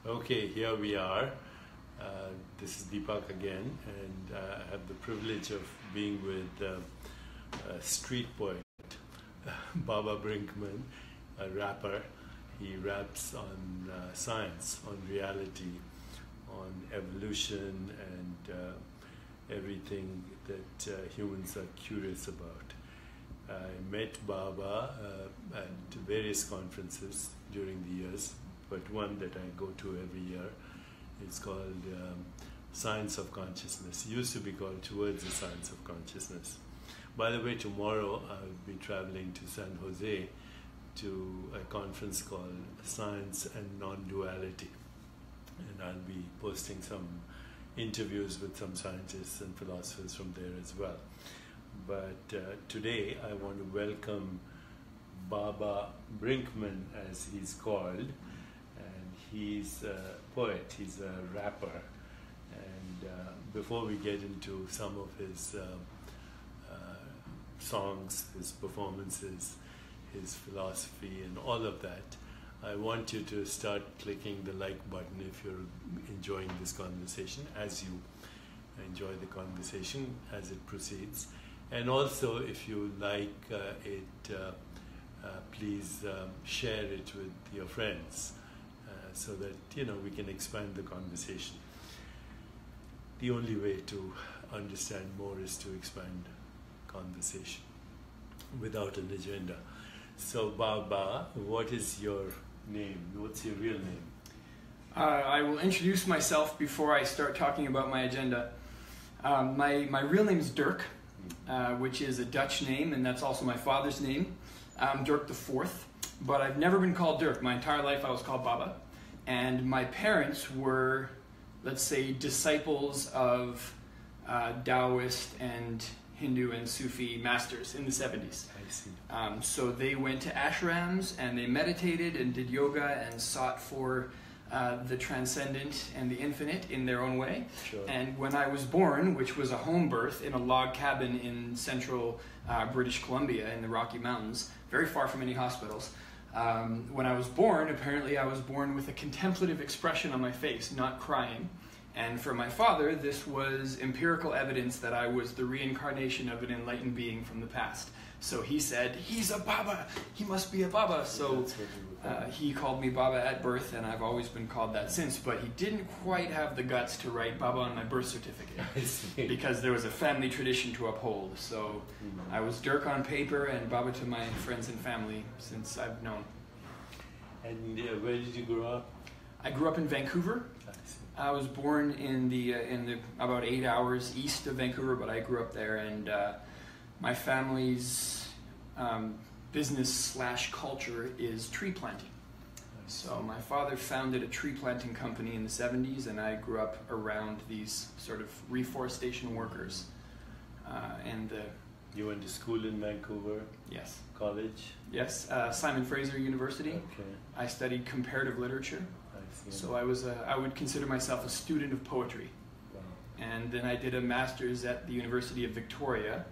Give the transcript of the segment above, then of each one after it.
Okay, here we are. This is Deepak again, and I have the privilege of being with a street poet, Baba Brinkman, a rapper. He raps on science, on reality, on evolution, and everything that humans are curious about. I met Baba at various conferences during the years, but one that I go to every year is called Science of Consciousness. It used to be called Towards the Science of Consciousness. By the way, tomorrow I'll be traveling to San Jose to a conference called Science and Non-Duality. And I'll be posting some interviews with some scientists and philosophers from there as well. But today I want to welcome Baba Brinkman, as he's called, and he's a poet, he's a rapper. And before we get into some of his songs, his performances, his philosophy and all of that, I want you to start clicking the like button if you're enjoying this conversation, as you enjoy the conversation as it proceeds. And also, if you like it, please share it with your friends so that we can expand the conversation. The only way to understand more is to expand conversation without an agenda. So, Baba, what is your name? What's your real name? I will introduce myself before I start talking about my agenda. My real name is Dirk. Which is a Dutch name, and that's also my father's name. I'm Dirk the Fourth, but I've never been called Dirk. My entire life I was called Baba, and my parents were, let's say, disciples of Taoist and Hindu and Sufi masters in the 70s. I see. So they went to ashrams and they meditated and did yoga and sought for the transcendent and the infinite in their own way. Sure. And when I was born, which was a home birth in a log cabin in central British Columbia in the Rocky Mountains, very far from any hospitals, when I was born, apparently I was born with a contemplative expression on my face, not crying. And for my father, this was empirical evidence that I was the reincarnation of an enlightened being from the past. So he said, he's a Baba, he must be a Baba. So he called me Baba at birth, and I've always been called that since, but he didn't quite have the guts to write Baba on my birth certificate because there was a family tradition to uphold. So I was Dirk on paper and Baba to my friends and family since I've known. And where did you grow up? I grew up in Vancouver. I was born in the about 8 hours east of Vancouver, but I grew up there, and my family's business/culture is tree planting. So my father founded a tree planting company in the 70s, and I grew up around these sort of reforestation workers. You went to school in Vancouver? Yes. College? Yes, Simon Fraser University. Okay. I studied comparative literature. So I would consider myself a student of poetry. Wow. And then I did a master's at the University of Victoria,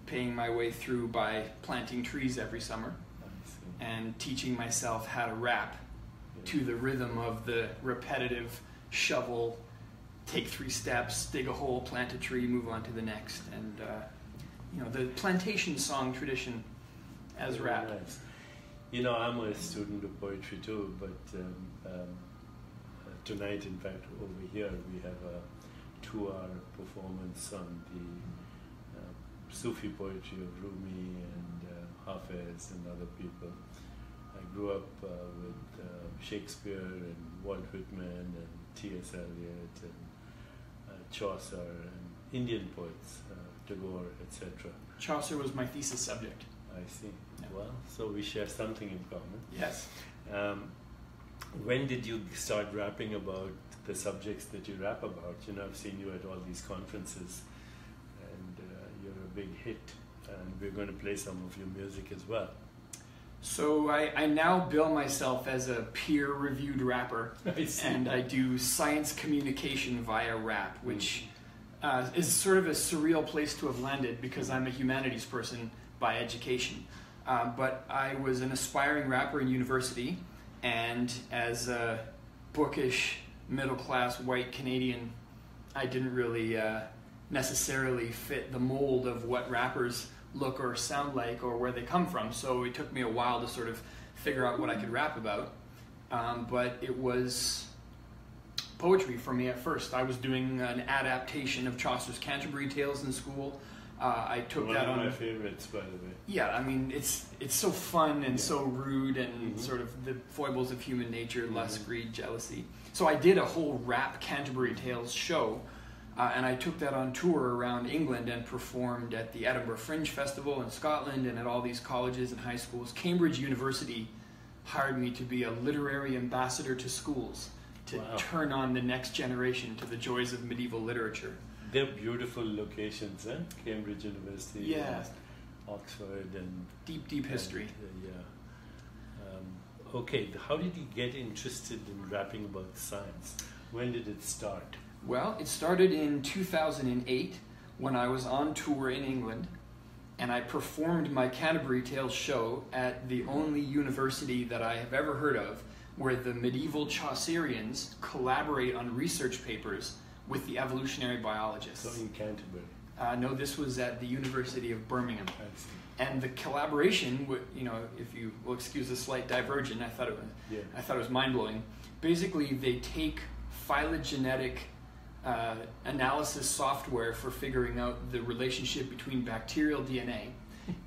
paying my way through by planting trees every summer and teaching myself how to rap to the rhythm of the repetitive shovel, take 3 steps, dig a hole, plant a tree, move on to the next. And the plantation song tradition as rap. Nice. I'm a student of poetry too, but tonight, in fact, over here, we have a 2-hour performance on the Sufi poetry of Rumi and Hafez and other people. I grew up with Shakespeare and Walt Whitman and T.S. Eliot and Chaucer and Indian poets, Tagore, etc. Chaucer was my thesis subject. I see. Yeah. Well, so we share something in common. Yes. When did you start rapping about the subjects that you rap about? I've seen you at all these conferences, and you're a big hit, and we're going to play some of your music as well. So I now bill myself as a peer-reviewed rapper, and I do science communication via rap, which is sort of a surreal place to have landed because I'm a humanities person by education. But I was an aspiring rapper in university, and as a bookish, middle-class, white Canadian, I didn't really necessarily fit the mold of what rappers look or sound like or where they come from. So it took me a while to sort of figure out what I could rap about. But it was poetry for me at first. I was doing an adaptation of Chaucer's Canterbury Tales in school. I took that on. One of my favorites, by the way. Yeah, I mean, it's so fun and so rude and sort of the foibles of human nature, lust, greed, jealousy. So I did a whole rap Canterbury Tales show, and I took that on tour around England and performed at the Edinburgh Fringe Festival in Scotland and at all these colleges and high schools. Cambridge University hired me to be a literary ambassador to schools to turn on the next generation to the joys of medieval literature. They're beautiful locations, eh? Cambridge University, yeah, and Oxford, and deep history. Okay, how did you get interested in rapping about science? When did it start? Well, it started in 2008 when I was on tour in England, and I performed my Canterbury Tales show at the only university that I have ever heard of where the medieval Chaucerians collaborate on research papers with the evolutionary biologists. So in Canterbury? No, this was at the University of Birmingham. I see. And the collaboration, you know, if you will excuse a slight diversion, I thought it was mind-blowing. Basically, they take phylogenetic analysis software for figuring out the relationship between bacterial DNA,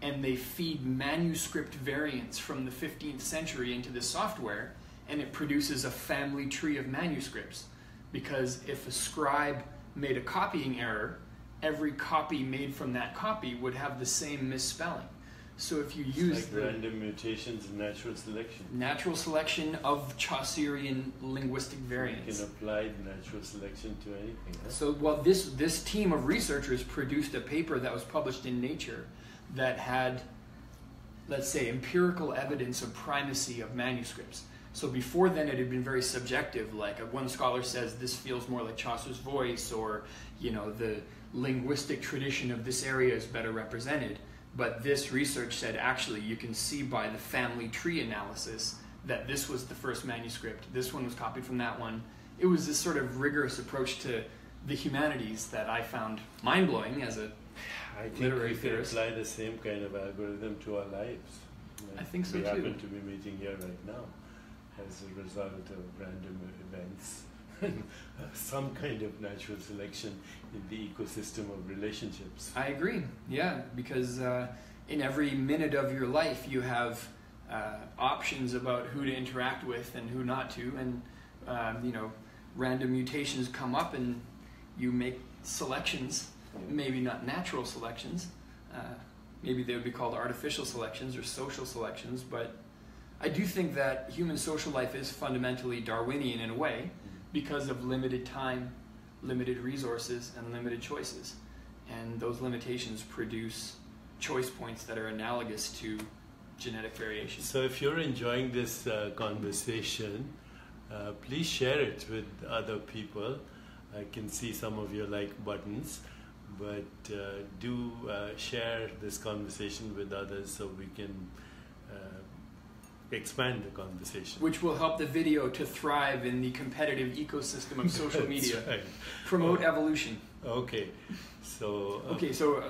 and they feed manuscript variants from the 15th century into the software, and it produces a family tree of manuscripts. Because if a scribe made a copying error, every copy made from that copy would have the same misspelling. So if you use the random mutations in natural selection. Natural selection of Chaucerian linguistic variants. You can apply natural selection to anything. Huh? So, well, this team of researchers produced a paper that was published in Nature that had, let's say, empirical evidence of primacy of manuscripts. So before then, it had been very subjective. Like one scholar says, this feels more like Chaucer's voice, or the linguistic tradition of this area is better represented. But this research said, actually, you can see by the family tree analysis that this was the first manuscript. This one was copied from that one. It was this sort of rigorous approach to the humanities that I found mind-blowing as a literary theorist. I think we could apply the same kind of algorithm to our lives. I think so, we too. We happen to be meeting here right now as a result of random events. Some kind of natural selection in the ecosystem of relationships. I agree, yeah, because in every minute of your life you have options about who to interact with and who not to, and random mutations come up and you make selections, maybe not natural selections, maybe they would be called artificial selections or social selections, but I do think that human social life is fundamentally Darwinian in a way, because of limited time, limited resources, and limited choices. And those limitations produce choice points that are analogous to genetic variation. So if you're enjoying this conversation, please share it with other people. I can see some of your like buttons, but do share this conversation with others so we can expand the conversation. Which will help the video to thrive in the competitive ecosystem of social media. Right. Promote evolution. Okay. So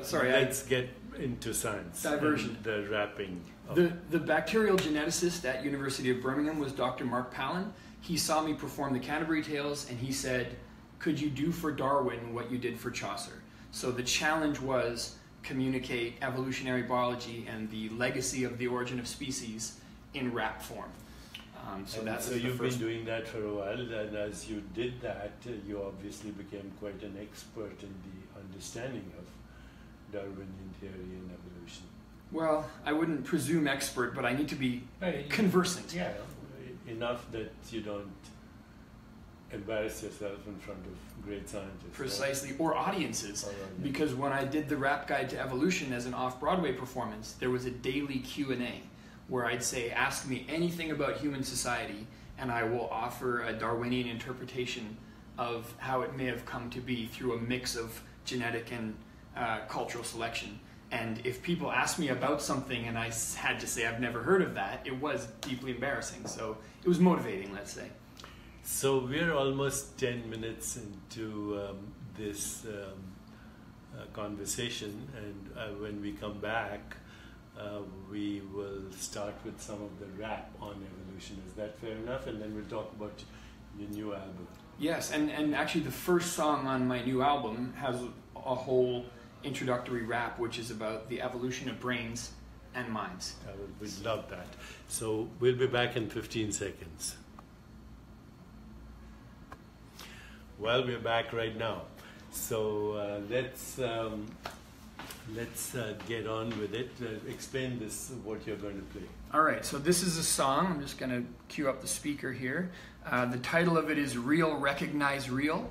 sorry. Let's get into science. Diversion. The rapping. The bacterial geneticist at University of Birmingham was Dr. Mark Palin. He saw me perform the Canterbury Tales and he said, could you do for Darwin what you did for Chaucer? So the challenge was communicate evolutionary biology and the legacy of the origin of species in rap form. So you've been doing that for a while, and as you did that, you obviously became quite an expert in the understanding of Darwinian theory and evolution. Well, I wouldn't presume expert, but I need to be conversant. Yeah, enough that you don't embarrass yourself in front of great scientists. Precisely, or audiences. Because when I did the Rap Guide to Evolution as an off-Broadway performance, there was a daily Q&A where I'd say, ask me anything about human society, and I will offer a Darwinian interpretation of how it may have come to be through a mix of genetic and cultural selection. And if people asked me about something and I had to say I've never heard of that, it was deeply embarrassing. So it was motivating, let's say. So we're almost 10 minutes into this conversation, and when we come back, we will start with some of the rap on evolution. Is that fair enough? And then we'll talk about your new album. Yes, and actually the first song on my new album has a whole introductory rap, which is about the evolution of brains and minds. We'd love that. So we'll be back in 15 seconds. Well, we're back right now. So let's get on with it. Explain this, what you're going to play. All right, so this is a song. I'm just going to cue up the speaker here. The title of it is Real, Recognize Real,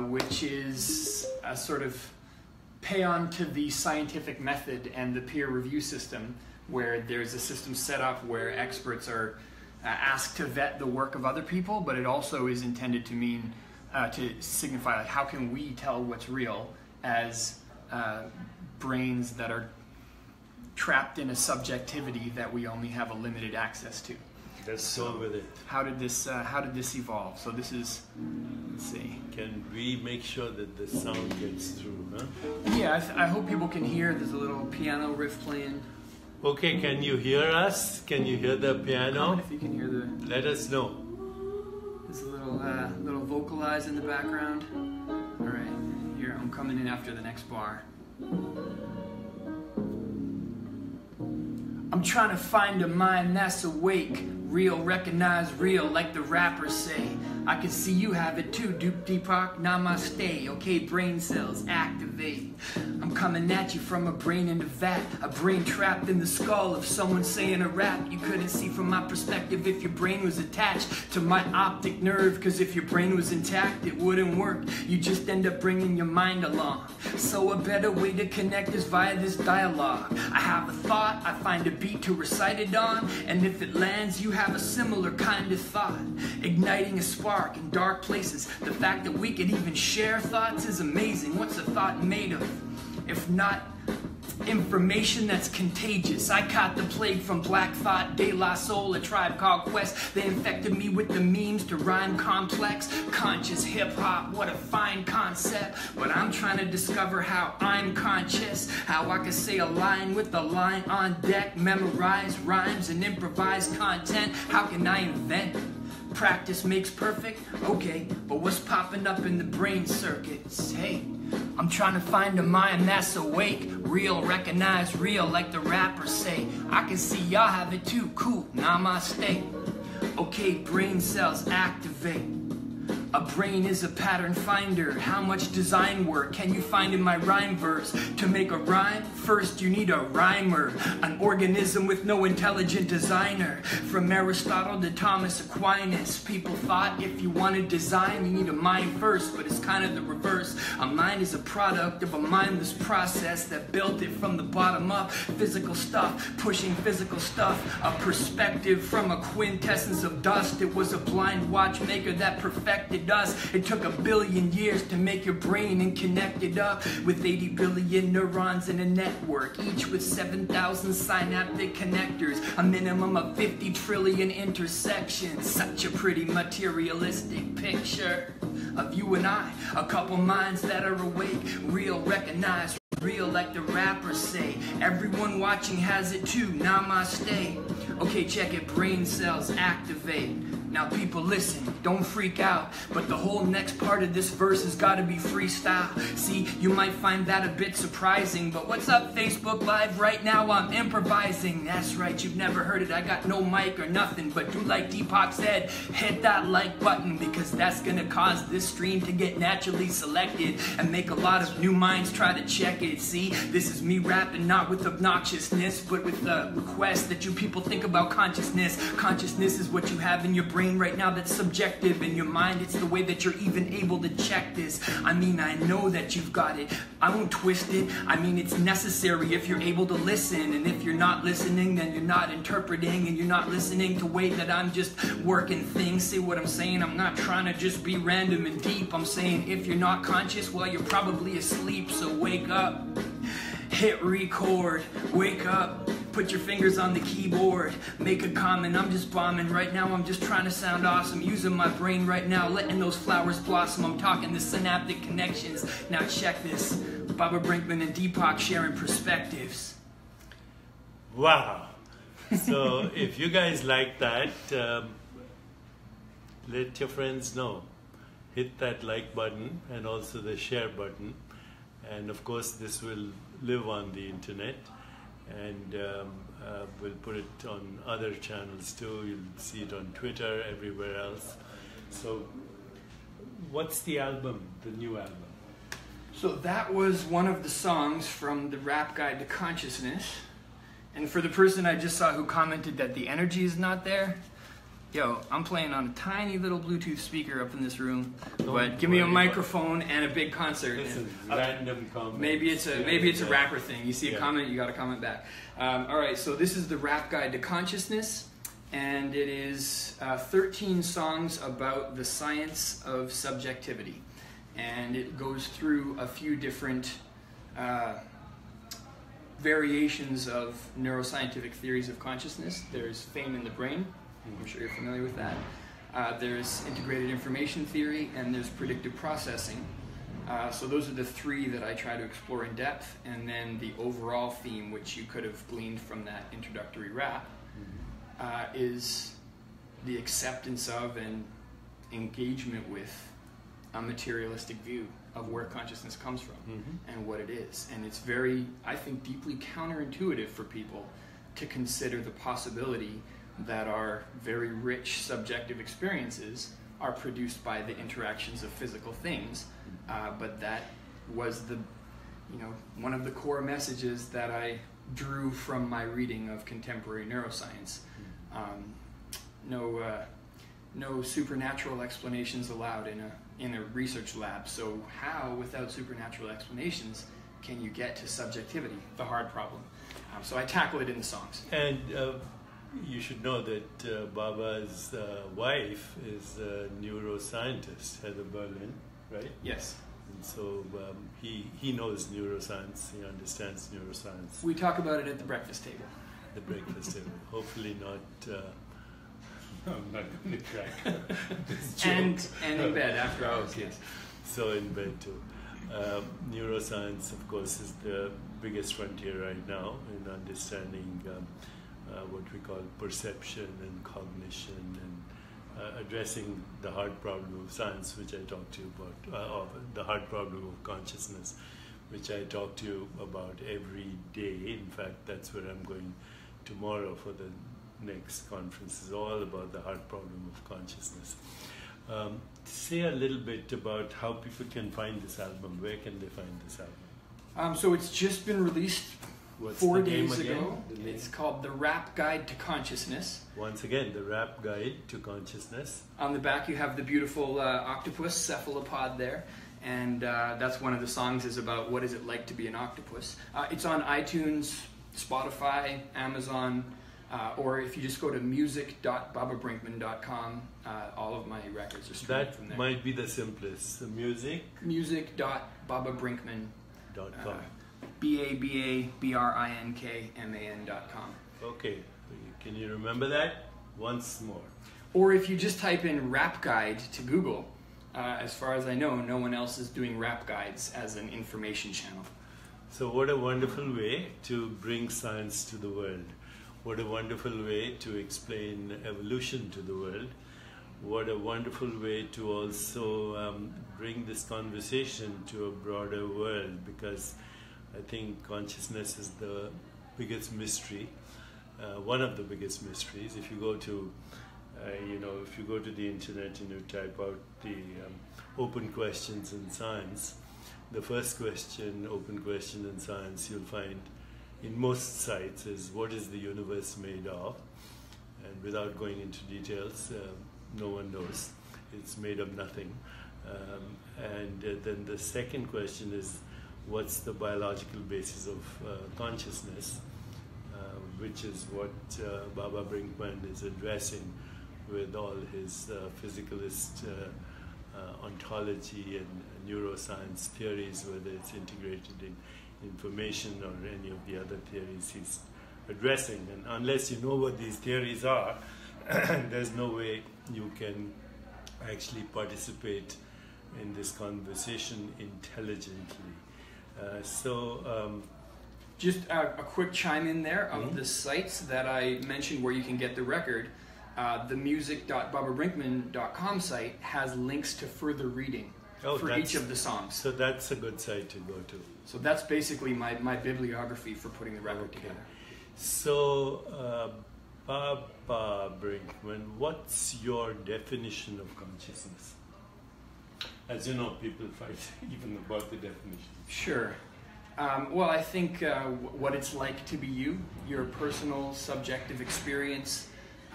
which is a sort of pay on to the scientific method and the peer review system, where there's a system set up where experts are asked to vet the work of other people, but it also is intended to mean to signify, like, how can we tell what's real as brains that are trapped in a subjectivity that we only have a limited access to. Let's go with it. How did this evolve? So this is, let's see. Can we make sure that the sound gets through, huh? Yeah, I hope people can hear. There's a little piano riff playing. Okay, can you hear us? Can you hear the piano? Comment if you can hear the... Let us know. There's a little vocalize in the background. All right, here, I'm coming in after the next bar. I'm trying to find a mind that's awake, real, recognize real, like the rappers say. I can see you have it too, Deepak, namaste. Okay, brain cells, activate. I'm coming at you from a brain in a vat, a brain trapped in the skull of someone saying a rap. You couldn't see from my perspective if your brain was attached to my optic nerve, cause if your brain was intact, it wouldn't work. You just end up bringing your mind along. So a better way to connect is via this dialogue. I have a thought, I find a beat to recite it on, and if it lands, you have a similar kind of thought, igniting a spark in dark places. The fact that we could even share thoughts is amazing. What's a thought made of, if not information that's contagious? I caught the plague from Black Thought, De La Soul, A Tribe Called Quest. They infected me with the memes to rhyme complex. Conscious hip-hop, what a fine concept. But I'm trying to discover how I'm conscious, how I can say a line with a line on deck, memorize rhymes and improvise content. How can I invent? Practice makes perfect? Okay, but what's popping up in the brain circuits? Hey, I'm trying to find a mind that's awake, real, recognize real, like the rappers say. I can see y'all have it too, cool, namaste. Okay, brain cells activate. A brain is a pattern finder. How much design work can you find in my rhyme verse? To make a rhyme, first you need a rhymer, an organism with no intelligent designer. From Aristotle to Thomas Aquinas, people thought if you wanted design, you need a mind first, but it's kind of the reverse. A mind is a product of a mindless process that built it from the bottom up. Physical stuff, pushing physical stuff. A perspective from a quintessence of dust. It was a blind watchmaker that perfected us. It took 1 billion years to make your brain and connect it up with 80 billion neurons in a network, each with 7,000 synaptic connectors, a minimum of 50 trillion intersections. Such a pretty materialistic picture of you and I, a couple minds that are awake, real, recognize real, like the rappers say. Everyone watching has it too, namaste. Okay, check it, brain cells activate. Now people listen, don't freak out, but the whole next part of this verse has got to be freestyle. See, you might find that a bit surprising, but what's up Facebook Live? Right now I'm improvising. That's right, you've never heard it, I got no mic or nothing, but do like Deepak said, hit that like button, because that's gonna cause this stream to get naturally selected and make a lot of new minds try to check it. See, this is me rapping not with obnoxiousness, but with the request that you people think about consciousness. Consciousness is what you have in your brain right now that's subjective. In your mind, it's the way that you're even able to check this. I mean, I know that you've got it. I won't twist it. I mean, it's necessary if you're able to listen. And if you're not listening, then you're not interpreting, and you're not listening to way that I'm just working things. See what I'm saying? I'm not trying to just be random and deep. I'm saying if you're not conscious, well, you're probably asleep. So wake up, hit record, wake up. Put your fingers on the keyboard, make a comment. I'm just bombing right now. I'm just trying to sound awesome. Using my brain right now, letting those flowers blossom. I'm talking the synaptic connections. Now check this. Baba Brinkman and Deepak sharing perspectives. Wow. So if you guys like that, let your friends know. Hit that like button and also the share button. And of course, this will live on the internet. And we'll put it on other channels too. You'll see it on Twitter, everywhere else. So what's the album, the new album? So that was one of the songs from the Rap Guide to Consciousness. And for the person I just saw who commented that the energy is not there, yo, I'm playing on a tiny little Bluetooth speaker up in this room. But give me a microphone and a big concert. This is random comment. Maybe it's a rapper thing. You see a comment, you got to comment back. All right, so this is the Rap Guide to Consciousness, and it is 13 songs about the science of subjectivity. And it goes through a few different variations of neuroscientific theories of consciousness. There's fame in the brain. I'm sure you're familiar with that. There's integrated information theory, and there's predictive processing. So those are the three that I try to explore in depth. And then the overall theme, which you could have gleaned from that introductory rap, is the acceptance of and engagement with a materialistic view of where consciousness comes from and what it is. And it's very, I think, deeply counterintuitive for people to consider the possibility that our very rich subjective experiences are produced by the interactions of physical things. But that was one of the core messages that drew from my reading of contemporary neuroscience. No supernatural explanations allowed in a research lab. So how, without supernatural explanations, can you get to subjectivity, the hard problem? So I tackle it in the songs. And you should know that Baba's wife is a neuroscientist, Heather Berlin, right? Yes. And so he knows neuroscience, he understands neuroscience. We talk about it at the breakfast table. The breakfast table. Hopefully not... I'm not going to crack this joke. And in bed after hours. Okay. So in bed too. Neuroscience, of course, is the biggest frontier right now in understanding what we call perception and cognition, and addressing the hard problem of science, which I talked to you about, or the hard problem of consciousness, which I talk to you about every day. In fact, that's where I'm going tomorrow for the next conference. Is all about the hard problem of consciousness. Say a little bit about how people can find this album. Where can they find this album? So it's just been released What's 4 the name days again? ago. It's called The Rap Guide to Consciousness. Once again, The Rap Guide to Consciousness. On the back you have the beautiful octopus cephalopod there. And that's one of the songs is about what is it like to be an octopus. It's on iTunes, Spotify, Amazon, or if you just go to music.bababrinkman.com, all of my records are streamed from there. That might be the simplest. The music.bababrinkman.com. BABABRINKMAN.com. Okay, can you remember that once more? Or if you just type in Rap Guide to Google, as far as I know, no one else is doing rap guides as an information channel. So what a wonderful way to bring science to the world. What a wonderful way to explain evolution to the world. What a wonderful way to also bring this conversation to a broader world, because I think consciousness is the biggest mystery, one of the biggest mysteries. If you go to, if you go to the internet and you type out the open questions in science, the first question, open question in science, you'll find in most sites is what is the universe made of? And without going into details, no one knows. It's made of nothing. And then the second question is, what's the biological basis of consciousness, which is what Baba Brinkman is addressing with all his physicalist ontology and neuroscience theories, whether it's integrated in information or any of the other theories he's addressing. And unless you know what these theories are, there's no way you can actually participate in this conversation intelligently. Just a quick chime in there of the sites that I mentioned where you can get the record. The music.bababrinkman.com site has links to further reading for each of the songs. So that's a good site to go to. So that's basically my bibliography for putting the record together. So, Baba Brinkman, what's your definition of consciousness? As you know, people fight even about the definition. Sure. Well, I think what it's like to be you, your personal subjective experience.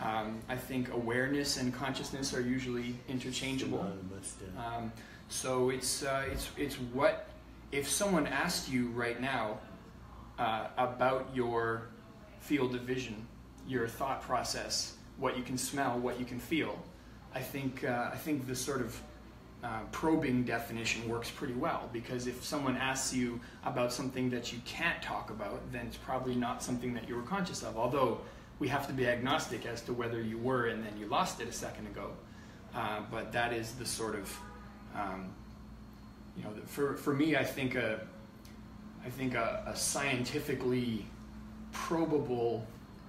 I think awareness and consciousness are usually interchangeable. So it's what, if someone asked you right now about your field of vision, your thought process, what you can smell, what you can feel, I think the sort of probing definition works pretty well, because if someone asks you about something that you can't talk about, then it's probably not something that you were conscious of, although we have to be agnostic as to whether you were and then you lost it a second ago. But that is the sort of, for me, I think a scientifically probable,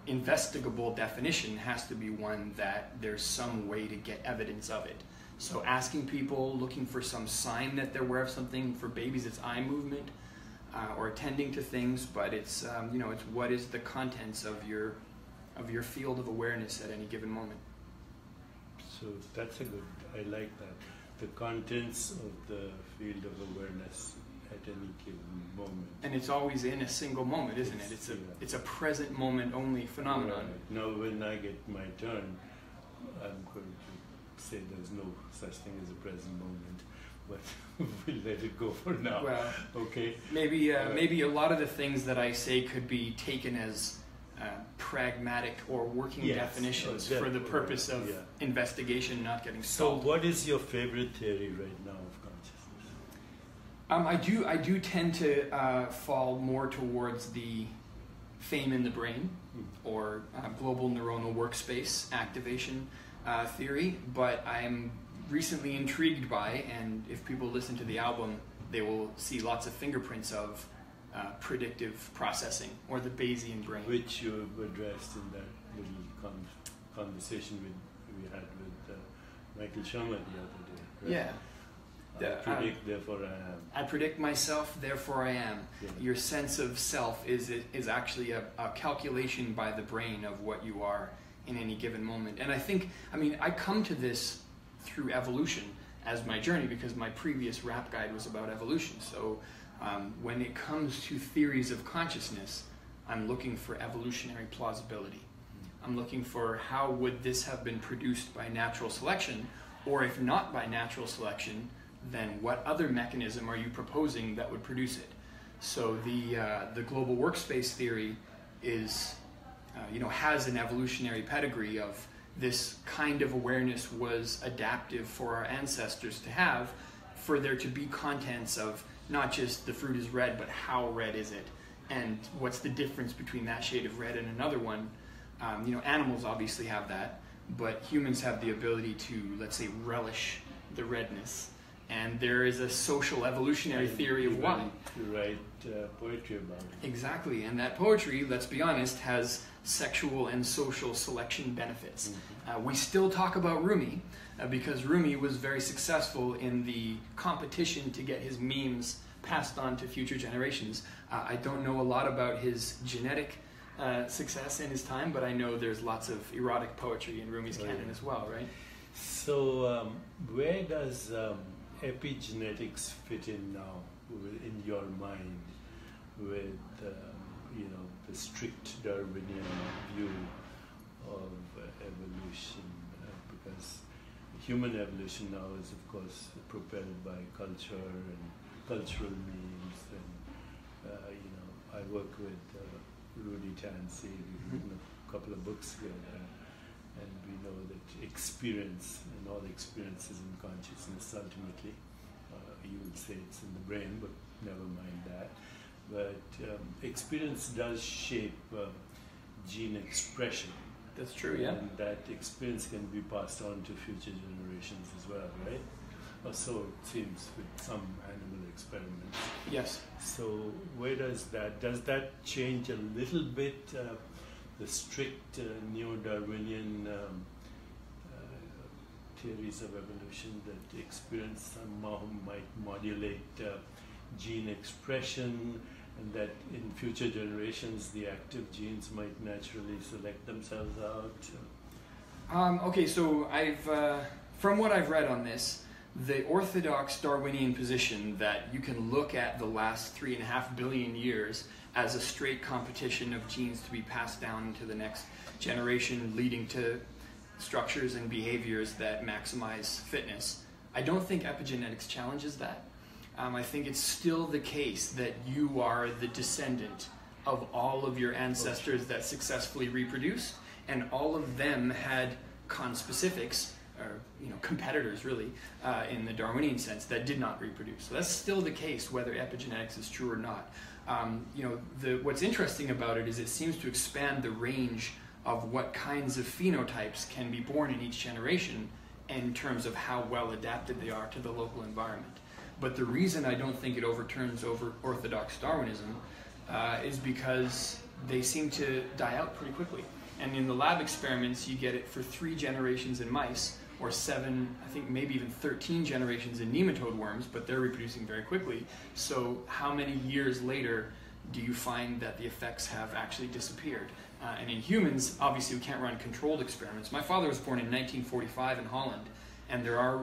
investigable definition has to be one that there's some way to get evidence of it. So asking people, looking for some sign that they're aware of something. For babies, it's eye movement or attending to things. But it's it's what is the contents of your field of awareness at any given moment. So that's a good. I like that. The contents of the field of awareness at any given moment. And it's always in a single moment, isn't it? It's a present moment only phenomenon. Right. Now, when I get my turn, I'm going to say there's no such thing as a present moment, but we'll let it go for now. Well, okay. Maybe a lot of the things that I say could be taken as pragmatic or working definitions for the purpose of investigation, not getting stalled. So, what is your favorite theory right now of consciousness? I do tend to fall more towards the fame in the brain or global neuronal workspace activation theory, but I am recently intrigued by, and if people listen to the album, they will see lots of fingerprints of predictive processing, or the Bayesian brain. Which you addressed in that little conversation we had with Michael Sharma the other day. Right? Yeah. I predict, therefore I am. I predict myself, therefore I am. Yeah. Your sense of self is actually a calculation by the brain of what you are in any given moment. And I come to this through evolution as my journey, because my previous rap guide was about evolution. So when it comes to theories of consciousness, I'm looking for evolutionary plausibility. I'm looking for how would this have been produced by natural selection, or if not by natural selection, then what other mechanism are you proposing that would produce it? So the global workspace theory is, has an evolutionary pedigree of this kind of awareness was adaptive for our ancestors to have, for there to be contents of not just the fruit is red, but how red is it? And what's the difference between that shade of red and another one? Animals obviously have that, but humans have the ability to, let's say, relish the redness. And there is a social evolutionary theory of why. You write poetry about it. Exactly, and that poetry, let's be honest, has sexual and social selection benefits. Mm-hmm. We still talk about Rumi, because Rumi was very successful in the competition to get his memes passed on to future generations. I don't know a lot about his genetic success in his time, but I know there's lots of erotic poetry in Rumi's canon as well, right? So where does epigenetics fit in now in your mind with the strict Darwinian view of evolution? Because human evolution now is, of course, propelled by culture and cultural means. And I work with Rudy Tansey. We've written a couple of books together, and we know that experience and all experiences in consciousness ultimately, you would say it's in the brain, but never mind that. But experience does shape gene expression. That's true, yeah. And that experience can be passed on to future generations as well, right? Or so it seems with some animal experiments. Yes. So where does that change a little bit the strict neo-Darwinian theories of evolution, that experience somehow might modulate gene expression, and that in future generations the active genes might naturally select themselves out? Okay, so from what I've read on this, the orthodox Darwinian position that you can look at the last 3.5 billion years as a straight competition of genes to be passed down into the next generation, leading to structures and behaviors that maximize fitness. I don't think epigenetics challenges that. I think it's still the case that you are the descendant of all of your ancestors that successfully reproduced, and all of them had conspecifics, or competitors really, in the Darwinian sense, that did not reproduce. So that's still the case, whether epigenetics is true or not. What's interesting about it is it seems to expand the range of what kinds of phenotypes can be born in each generation in terms of how well adapted they are to the local environment. But the reason I don't think it overturns orthodox Darwinism is because they seem to die out pretty quickly. And in the lab experiments, you get it for 3 generations in mice, or 7, I think maybe even 13 generations in nematode worms, but they're reproducing very quickly. So how many years later do you find that the effects have actually disappeared? And in humans, obviously we can't run controlled experiments. My father was born in 1945 in Holland, and there are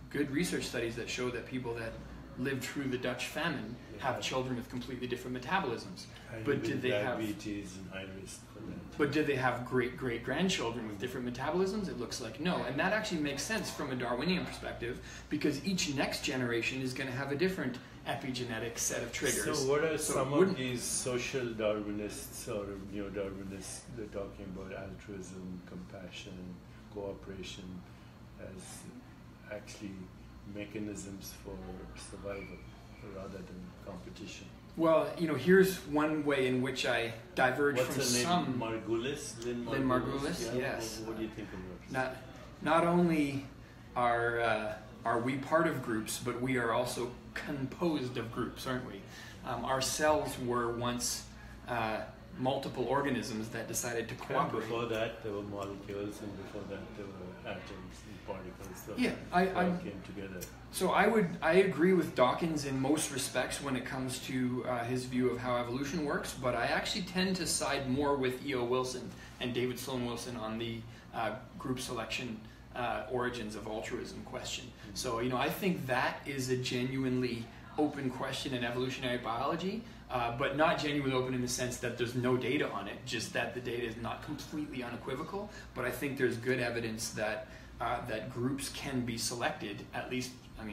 good research studies that show that people that lived through the Dutch famine have children with completely different metabolisms. But did they have diabetes and high risk for that? But did they have great-great-grandchildren with different metabolisms? It looks like no. And that actually makes sense from a Darwinian perspective, because each next generation is going to have a different epigenetic set of triggers. So what are some of these social Darwinists or neo-Darwinists, they're talking about altruism, compassion, cooperation as actually mechanisms for survival rather than competition? Well, here's one way in which I diverge What's from her name? some. Lynn Margulis, yeah? yes. What do you think of her? Not only are we part of groups, but we are also composed of groups, aren't we? Our cells were once multiple organisms that decided to cooperate. And before that, there were molecules, and before that, there were atoms and particles. So yeah, I came together. So I agree with Dawkins in most respects when it comes to his view of how evolution works, but I actually tend to side more with E.O. Wilson and David Sloan Wilson on the group selection origins of altruism question. So I think that is a genuinely open question in evolutionary biology, but not genuinely open in the sense that there's no data on it, just that the data is not completely unequivocal. But I think there's good evidence that that groups can be selected, at least,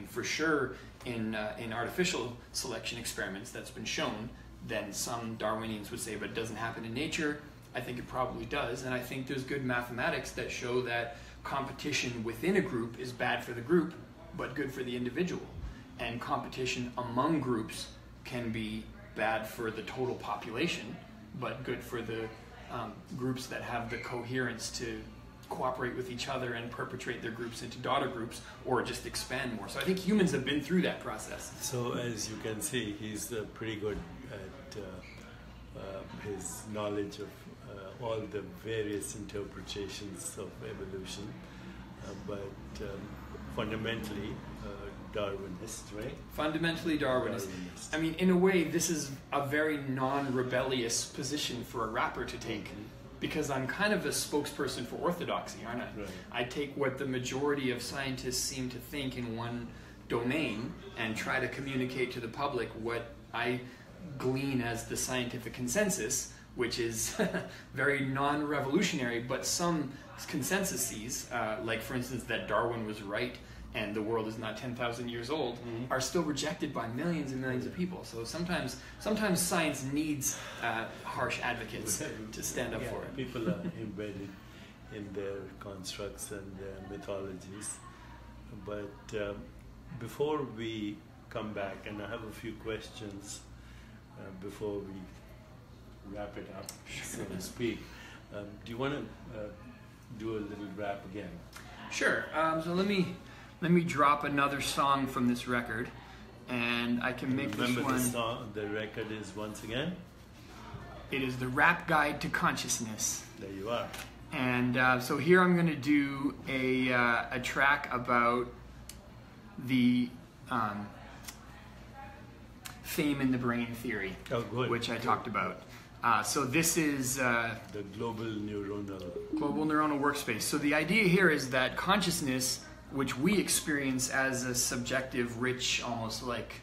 for sure, in artificial selection experiments that's been shown. Then some Darwinians would say, but it doesn't happen in nature. I think it probably does, and I think there's good mathematics that show that competition within a group is bad for the group, but good for the individual. And competition among groups can be bad for the total population, but good for the groups that have the coherence to cooperate with each other and perpetrate their groups into daughter groups, or just expand more. So I think humans have been through that process. So as you can see, he's pretty good at his knowledge of all the various interpretations of evolution, but fundamentally Darwinist, right? Fundamentally Darwinist. In a way, this is a very non-rebellious position for a rapper to take. Mm-hmm. Because I'm kind of a spokesperson for orthodoxy, aren't I? Right. I take what the majority of scientists seem to think in one domain and try to communicate to the public what I glean as the scientific consensus, which is very non-revolutionary, but some consensuses, like for instance that Darwin was right and the world is not 10,000 years old, are still rejected by millions and millions of people. So sometimes science needs harsh advocates to stand up for it. People are embedded in their constructs and their mythologies. But before we come back, and I have a few questions before we wrap it up, so to speak. Do you want to do a little rap again? Sure. So let me drop another song from this record, and I can make Remember this one. the song, the record is once again? It is the Rap Guide to Consciousness. There you are. And so here I'm going to do a track about the fame in the brain theory, which I talked about. So this is the global neuronal workspace. So the idea here is that consciousness, which we experience as a subjective, rich, almost like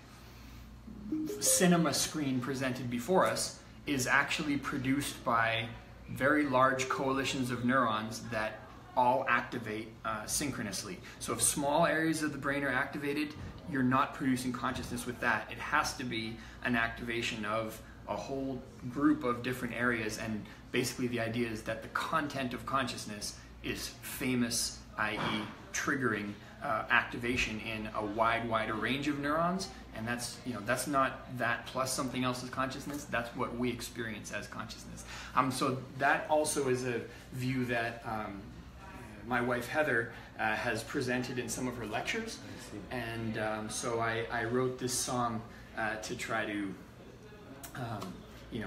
cinema screen presented before us, is actually produced by very large coalitions of neurons that all activate synchronously. So if small areas of the brain are activated, you're not producing consciousness with that. It has to be an activation of a whole group of different areas, and basically the idea is that the content of consciousness is famous, i.e. triggering activation in a wider range of neurons, and that's not that plus something else as consciousness. That's what we experience as consciousness. So that also is a view that my wife Heather has presented in some of her lectures, and so I wrote this song to try to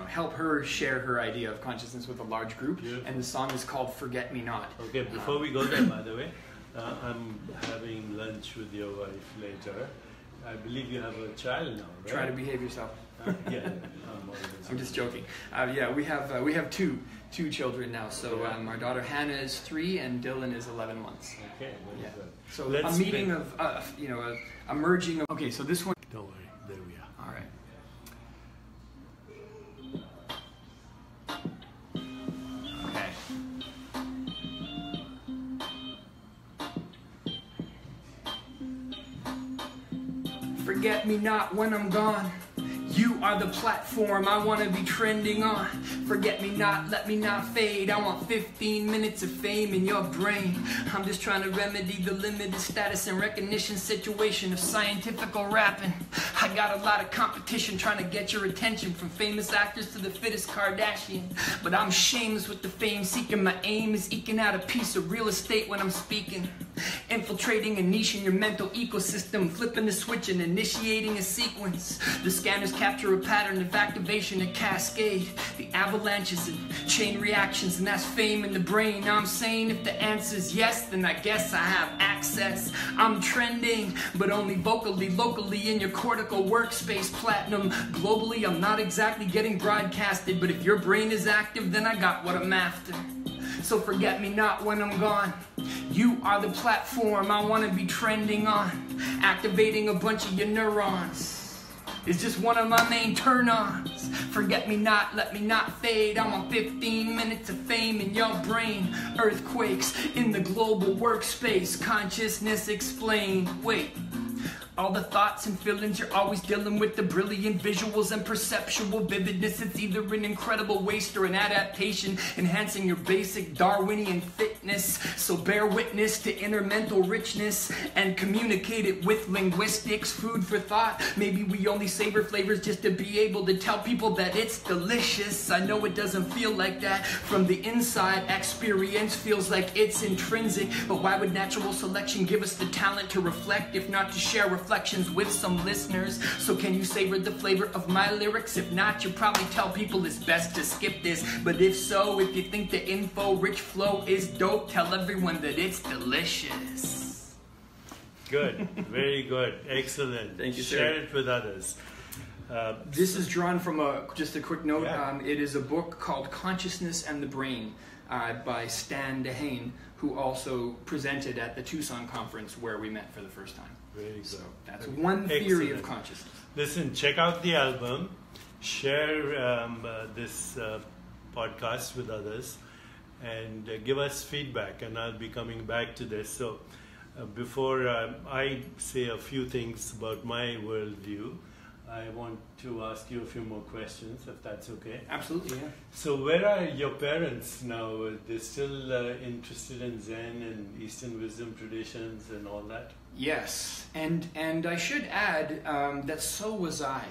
help her share her idea of consciousness with a large group. Beautiful. And the song is called Forget Me Not. Okay, before we go there, by the way, I'm having lunch with your wife later. I believe you have a child now, right? Try to behave yourself. Yeah, I'm just joking. We have two children now. So our daughter Hannah is 3 and Dylan is 11 months. Okay, very good. So a meeting of a merging of. Okay, so this one. Don't worry, there we are. All right. Forget me not when I'm gone. You are the platform I want to be trending on. Forget me not, let me not fade. I want 15 minutes of fame in your brain. I'm just trying to remedy the limited status and recognition situation of scientifical rapping. I got a lot of competition trying to get your attention, from famous actors to the fittest Kardashian. But I'm shameless with the fame seeking. My aim is eking out a piece of real estate when I'm speaking. Infiltrating a niche in your mental ecosystem, flipping the switch and initiating a sequence. The scanners capture a pattern of activation and cascade, the avalanches and chain reactions, and that's fame in the brain. Now I'm saying if the answer's yes, then I guess I have access. I'm trending, but only vocally, locally in your cortical workspace. Platinum, globally I'm not exactly getting broadcasted, but if your brain is active, then I got what I'm after. So forget me not when I'm gone. You are the platform I want to be trending on. Activating a bunch of your neurons is just one of my main turn-ons. Forget me not, let me not fade. I want 15 minutes of fame in your brain. Earthquakes in the global workspace. Consciousness explained. Wait. All the thoughts and feelings, you're always dealing with the brilliant visuals and perceptual vividness. It's either an incredible waste or an adaptation, enhancing your basic Darwinian fitness. So bear witness to inner mental richness and communicate it with linguistics. Food for thought. Maybe we only savor flavors just to be able to tell people that it's delicious. I know it doesn't feel like that from the inside. Experience feels like it's intrinsic. But why would natural selection give us the talent to reflect, if not to share reflections with some listeners? So can you savor the flavor of my lyrics? If not, you'll probably tell people it's best to skip this. But if so, if you think the info-rich flow is dope, tell everyone that it's delicious. Good. Very good. Excellent. Thank you, sir. Share it with others. This is drawn from just a quick note. Yeah. It is a book called Consciousness and the Brain by Stan DeHaan, who also presented at the Tucson conference where we met for the first time. Very good. So that's one theory of consciousness. Listen, check out the album, share this podcast with others, and give us feedback, and I'll be coming back to this. So before I say a few things about my worldview, I want to ask you a few more questions, if that's okay. Absolutely, yeah. So where are your parents now? They're still interested in Zen and Eastern wisdom traditions and all that? Yes, and I should add that so was I.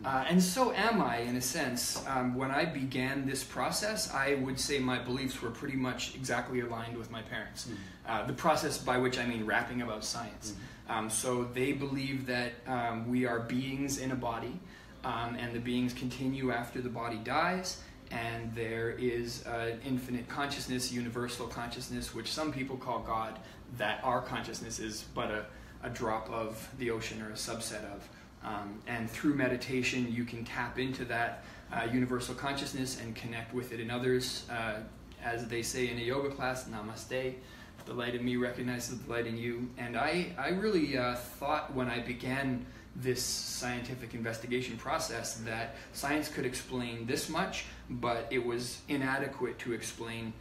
And so am I, in a sense. When I began this process, I would say my beliefs were pretty much exactly aligned with my parents. The process by which I mean rapping about science. So they believe that we are beings in a body, and the beings continue after the body dies, and there is infinite consciousness, universal consciousness, which some people call God, that our consciousness is but a drop of the ocean or a subset of. And through meditation, you can tap into that universal consciousness and connect with it in others. As they say in a yoga class, namaste, the light in me recognizes the light in you. And I really thought when I began this scientific investigation process that science could explain this much, but it was inadequate to explain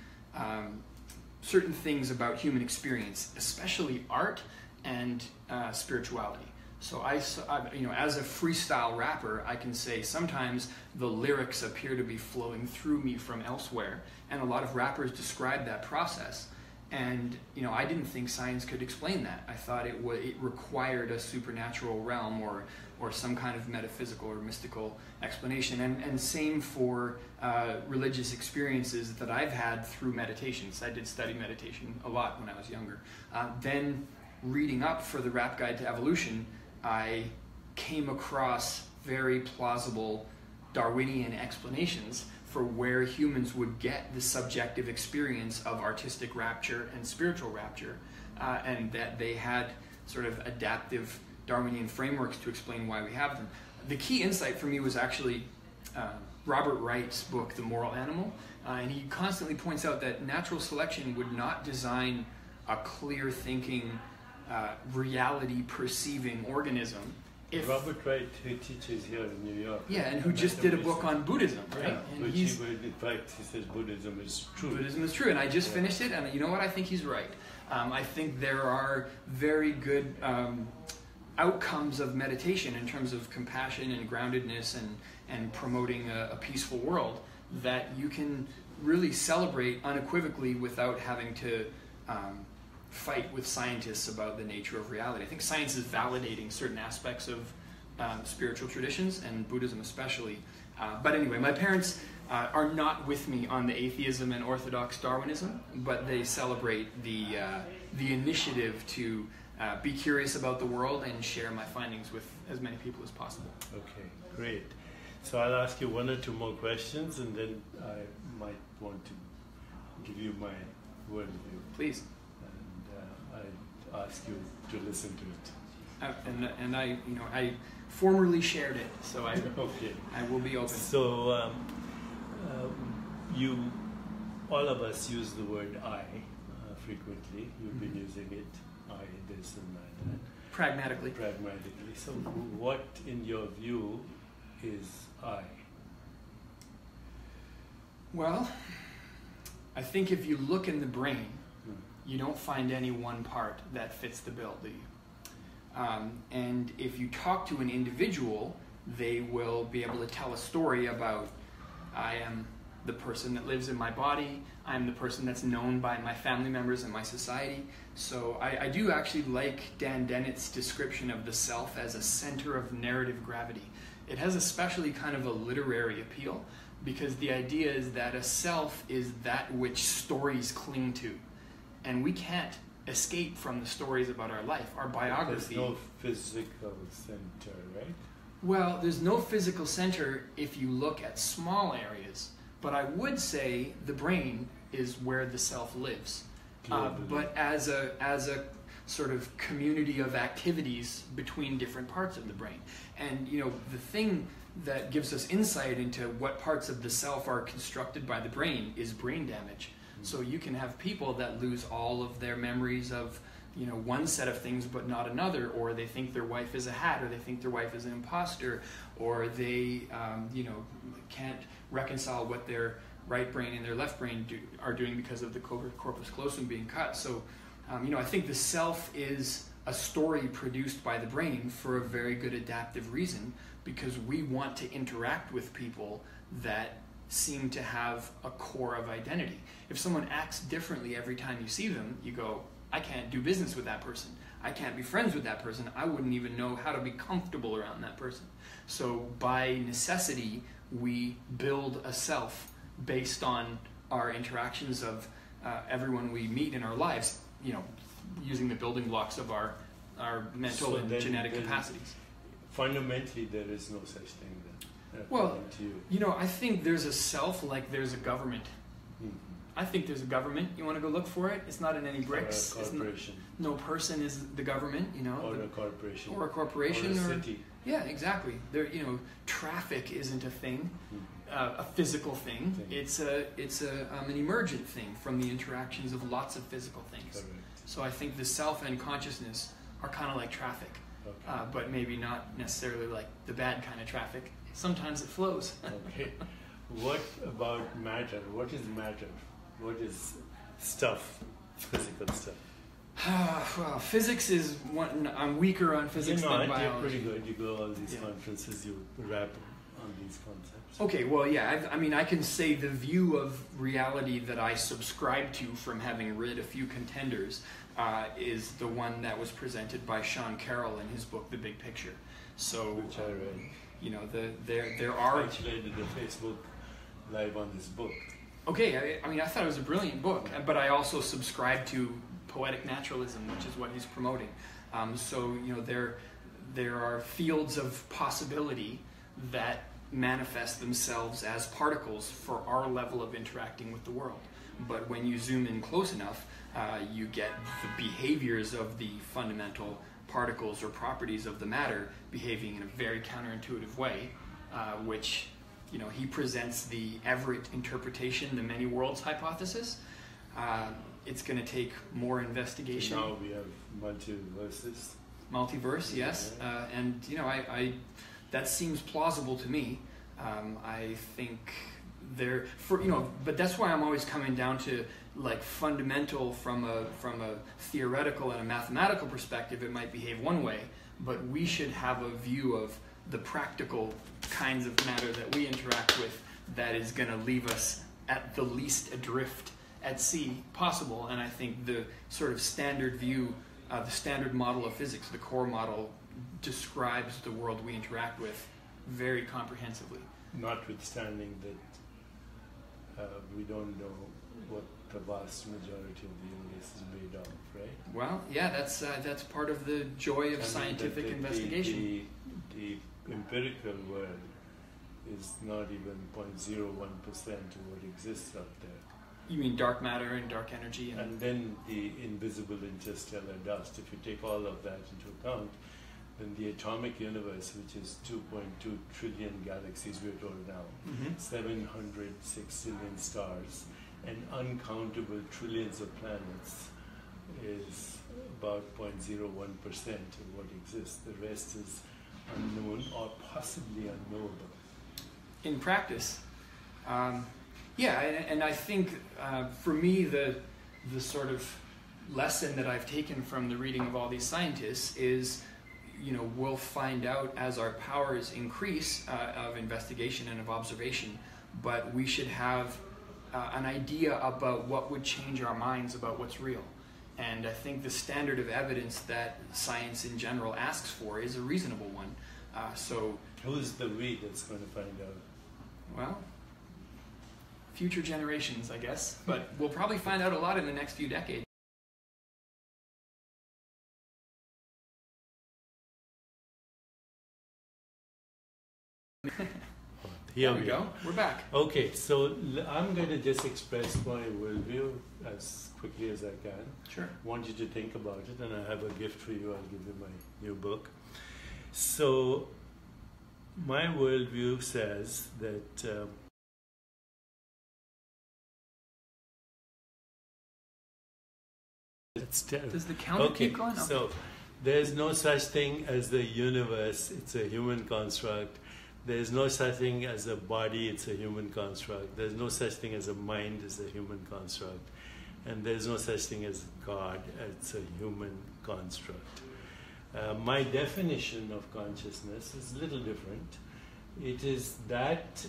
certain things about human experience, especially art and spirituality. So as a freestyle rapper, I can say sometimes the lyrics appear to be flowing through me from elsewhere, and a lot of rappers describe that process. And I didn't think science could explain that. I thought it required a supernatural realm or some kind of metaphysical or mystical explanation. And same for religious experiences that I've had through meditations. I did study meditation a lot when I was younger. Then reading up for the Rap Guide to Evolution, I came across very plausible Darwinian explanations for where humans would get the subjective experience of artistic rapture and spiritual rapture, and that they had sort of adaptive Darwinian frameworks to explain why we have them. The key insight for me was actually Robert Wright's book, The Moral Animal, and he constantly points out that natural selection would not design a clear-thinking, reality-perceiving organism. Robert Wright, who teaches here in New York. Yeah, and who just did a book on Buddhism, right? Yeah, and in fact, he says Buddhism is true. Buddhism is true, and I just finished it, and you know what? I think he's right. I think there are very good outcomes of meditation in terms of compassion and groundedness and promoting a peaceful world that you can really celebrate unequivocally without having to fight with scientists about the nature of reality. I think science is validating certain aspects of spiritual traditions, and Buddhism especially. But anyway, my parents are not with me on the atheism and orthodox Darwinism, but they celebrate the initiative to be curious about the world and share my findings with as many people as possible. Okay, great. So I'll ask you one or two more questions, and then I might want to give you my worldview. Please. I'd ask you to listen to it. And I formerly shared it, so I will be open. So all of us use the word I frequently. You've been using it, I this and that. Pragmatically. So what, in your view, is I? Well, I think if you look in the brain, you don't find any one part that fits the bill, do you? And if you talk to an individual, they will be able to tell a story about, I am the person that lives in my body, I'm the person that's known by my family members and my society. So I do actually like Dan Dennett's description of the self as a center of narrative gravity. It has especially kind of a literary appeal, because the idea is that a self is that which stories cling to. And we can't escape from the stories about our life, our biography. There's no physical center, right? Well, there's no physical center if you look at small areas. But I would say the brain is where the self lives. But as a sort of community of activities between different parts of the brain. And the thing that gives us insight into what parts of the self are constructed by the brain is brain damage. So you can have people that lose all of their memories of, one set of things but not another, or they think their wife is a hat, or they think their wife is an imposter, or they, can't reconcile what their right brain and their left brain are doing because of the corpus callosum being cut. So, I think the self is a story produced by the brain for a very good adaptive reason, because we want to interact with people that seem to have a core of identity. If someone acts differently every time you see them, you go, I can't do business with that person. I can't be friends with that person. I wouldn't even know how to be comfortable around that person. So by necessity, we build a self based on our interactions of everyone we meet in our lives, using the building blocks of our mental and genetic capacities. Fundamentally, there is no such thing then. Well, I think there's a self like there's a government. Mm-hmm. I think there's a government. You want to go look for it? It's not in any bricks. Or a corporation. No person is the government, Or a corporation. Or a corporation. Or a city. Yeah, exactly. There, traffic isn't a thing, a physical thing. It's an emergent thing from the interactions of lots of physical things. Correct. So I think the self and consciousness are kind of like traffic, Okay. but maybe not necessarily like the bad kind of traffic. Sometimes it flows. Okay. What about matter? What is matter? What is stuff? Physical stuff. Well, physics is one. I'm weaker on physics than biology. You're pretty good. You go to all these conferences, you rap on these concepts. Okay, well, yeah, I can say the view of reality that I subscribe to from having read a few contenders is the one that was presented by Sean Carroll in his book, The Big Picture. So, which I read. There are... Actually, I did a Facebook Live on this book. Okay, I thought it was a brilliant book, but I also subscribe to poetic naturalism, which is what he's promoting. There are fields of possibility that manifest themselves as particles for our level of interacting with the world. But when you zoom in close enough, you get the behaviors of the fundamental particles or properties of the matter behaving in a very counterintuitive way, which he presents the Everett interpretation, the many worlds hypothesis. It's going to take more investigation. So now we have multiverses. Multiverse, yes, and that seems plausible to me. I think but that's why I'm always coming down to like fundamental from a theoretical and a mathematical perspective. It might behave one way, but we should have a view of the practical kinds of matter that we interact with that is going to leave us at the least adrift at sea possible. And I think the sort of standard view, the standard model of physics, the core model, describes the world we interact with very comprehensively. Notwithstanding that we don't know what the vast majority of the universe is made of, right? Well, yeah, that's part of the joy of scientific investigation. The empirical world is not even 0.01% of what exists out there. You mean dark matter and dark energy? And then the invisible interstellar dust. If you take all of that into account, then the atomic universe, which is 2.2 trillion galaxies we're told now, 706 billion stars, and uncountable trillions of planets, is about 0.01% of what exists. The rest is unknown or possibly unknowable. In practice, and I think for me the sort of lesson that I've taken from the reading of all these scientists is, we'll find out as our powers increase of investigation and of observation, but we should have an idea about what would change our minds about what's real. And I think the standard of evidence that science in general asks for is a reasonable one. So who's the we that's going to find out? Well, future generations, I guess. But we'll probably find out a lot in the next few decades. Here we go. We're back. Okay, so I'm going to just express my worldview as quickly as I can. Sure. I want you to think about it, and I have a gift for you. I'll give you my new book. So, my worldview says that does the counter keep going? So there's no such thing as the universe. It's a human construct. There's no such thing as a body. It's a human construct. There's no such thing as a mind. It's a human construct. And there's no such thing as God. It's a human construct. My definition of consciousness is a little different. It is that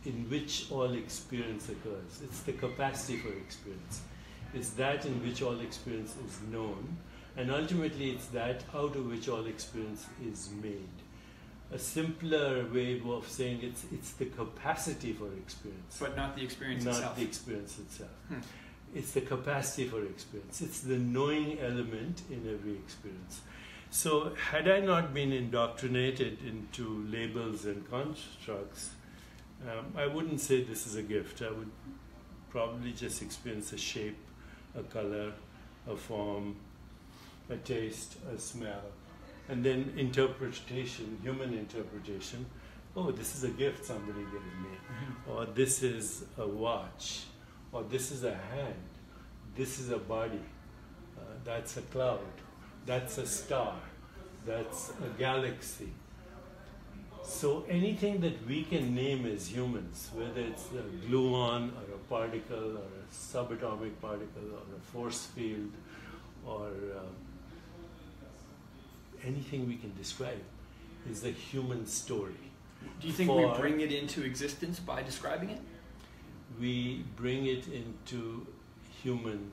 in which all experience occurs. It's the capacity for experience. It's that in which all experience is known, and ultimately it's that out of which all experience is made. A simpler way of saying it's the capacity for experience. But not the experience itself. Not the experience itself. It's the capacity for experience. It's the knowing element in every experience. So had I not been indoctrinated into labels and constructs, I wouldn't say this is a gift. I would probably just experience a shape, a color, a form, a taste, a smell, and then interpretation, human interpretation. Oh, this is a gift somebody gave me, or this is a watch, or this is a hand, this is a body, that's a cloud, that's a star, that's a galaxy. So anything that we can name as humans, whether it's a gluon or a particle or a subatomic particle or a force field or anything we can describe, is a human story. Do you think we bring it into existence by describing it? We bring it into human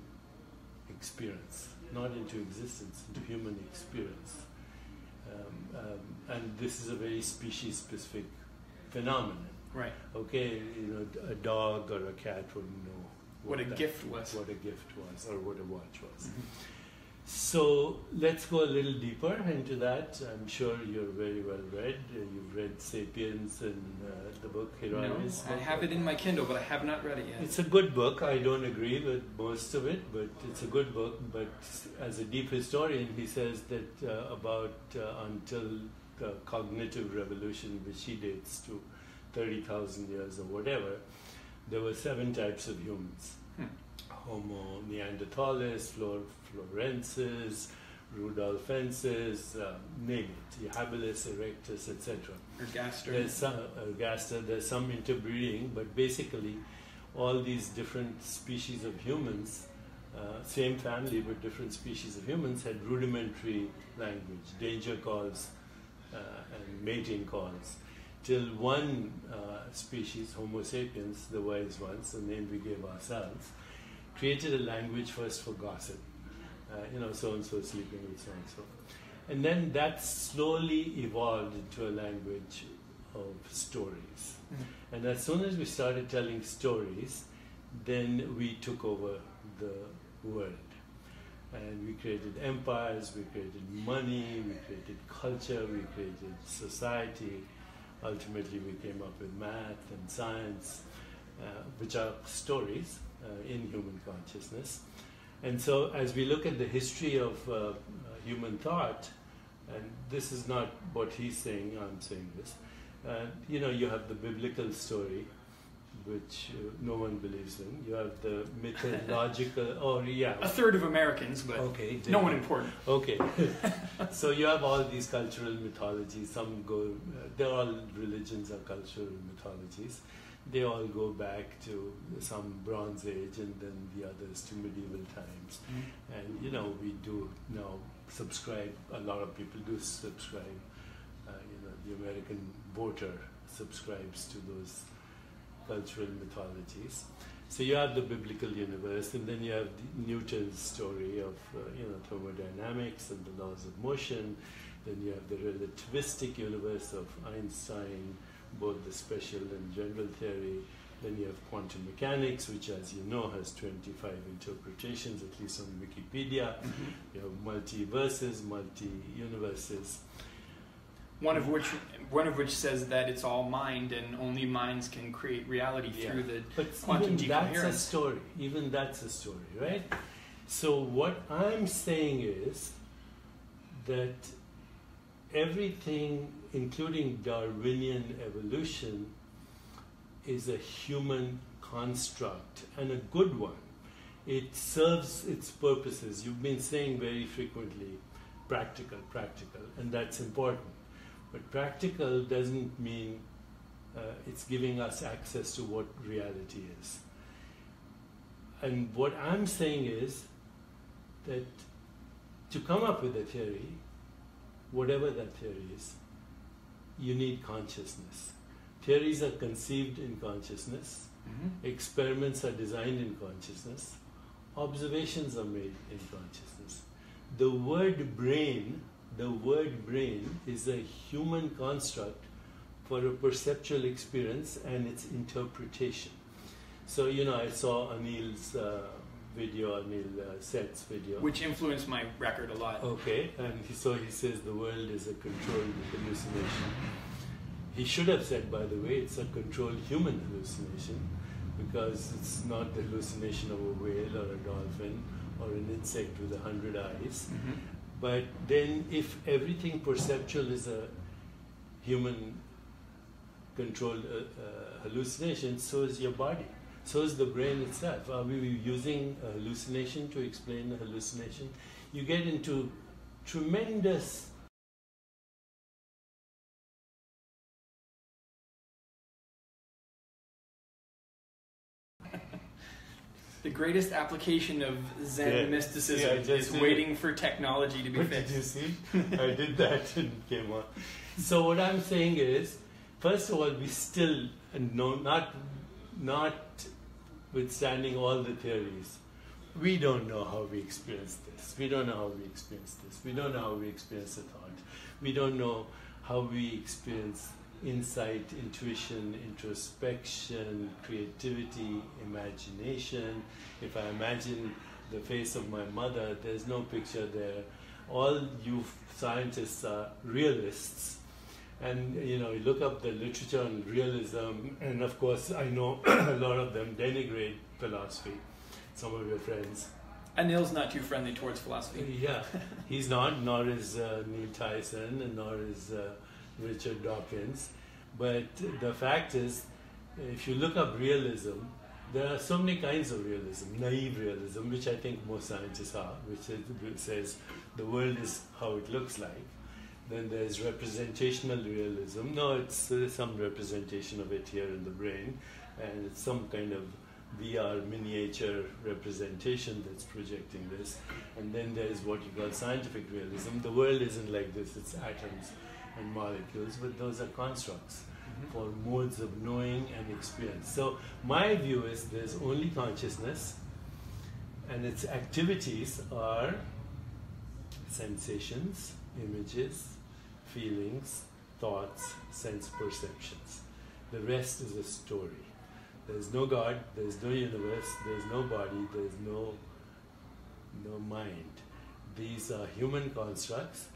experience, not into existence, into human experience. And this is a very species-specific phenomenon. Right. Okay, a dog or a cat wouldn't know what a gift was. What a gift was, or what a watch was. So let's go a little deeper into that. I'm sure you're very well read. You've read *Sapiens* and the book Hirari's. No, I have it in my Kindle, but I have not read it yet. It's a good book. I don't agree with most of it, but it's a good book. But as a deep historian, he says that until the cognitive revolution, which he dates to 30,000 years or whatever, there were 7 types of humans. Homo neanderthalis, florensis, rudolfensis, name it, habilis, erectus, etc. Ergaster. There's some interbreeding, but basically all these different species of humans, same family but different species of humans, had rudimentary language, danger calls and mating calls, till one species, Homo sapiens, the wise ones, the name we gave ourselves, created a language first for gossip. So-and-so sleeping with so-and-so. And then that slowly evolved into a language of stories. And as soon as we started telling stories, then we took over the world. And we created empires, we created money, we created culture, we created society. Ultimately, we came up with math and science, which are stories in human consciousness. And so as we look at the history of human thought, and this is not what he's saying, I'm saying this, you have the biblical story, which no one believes in. You have the mythological, a third of Americans, but okay, no one important. Okay. So you have all these cultural mythologies. Some go, they're all religions are cultural mythologies. They all go back to some Bronze Age and then the others to medieval times. And we do now subscribe, a lot of people do subscribe, the American voter subscribes to those cultural mythologies. So you have the biblical universe, and then you have Newton's story of thermodynamics and the laws of motion. Then you have the relativistic universe of Einstein, both the special and general theory. Then you have quantum mechanics, which, as you know, has 25 interpretations, at least on Wikipedia. You have multiverses, multi-universes. One of which says that it's all mind, and only minds can create reality through the quantum decoherence. That's a story. Even that's a story, right? So what I'm saying is that everything, including Darwinian evolution, is a human construct, and a good one. It serves its purposes. You've been saying very frequently, practical, and that's important. But practical doesn't mean it's giving us access to what reality is. And what I'm saying is that to come up with a theory, whatever that theory is, you need consciousness. Theories are conceived in consciousness. Experiments are designed in consciousness. observations are made in consciousness. The word brain is a human construct for a perceptual experience and its interpretation. So, I saw Anil's video, Anil Seth's video. Which influenced my record a lot. Okay, and he says the world is a controlled hallucination. He should have said, by the way, it's a controlled human hallucination, because it's not the hallucination of a whale or a dolphin or an insect with 100 eyes. Mm-hmm. But then if everything perceptual is a human controlled hallucination, so is your body. So is the brain itself. Are we using a hallucination to explain a hallucination? You get into tremendous the greatest application of Zen mysticism is waiting for technology to be fixed. Did you see? I did that and it came on. So what I'm saying is, first of all, we still know, notwithstanding all the theories, we don't know how we experience this. We don't know how we experience this. We don't know how we experience a thought. We don't know how we experience insight, intuition, introspection, creativity, imagination. If I imagine the face of my mother, there's no picture there. All you scientists are realists. And you look up the literature on realism, and of course I know a lot of them denigrate philosophy, some of your friends. Anil's not too friendly towards philosophy. Yeah, he's not, nor is Neil Tyson, and nor is Richard Dawkins. But the fact is, if you look up realism, there are so many kinds of realism. Naive realism, which I think most scientists are, which says the world is how it looks like. Then there's representational realism. No, there's some representation of it here in the brain, and it's some kind of VR miniature representation that's projecting this. And then there's what you call scientific realism. The world isn't like this, it's atoms and molecules, but those are constructs for modes of knowing and experience. So my view is there's only consciousness, and its activities are sensations, images, feelings, thoughts, sense perceptions. The rest is a story. There's no God, there's no universe, there's no body, there's no mind. These are human constructs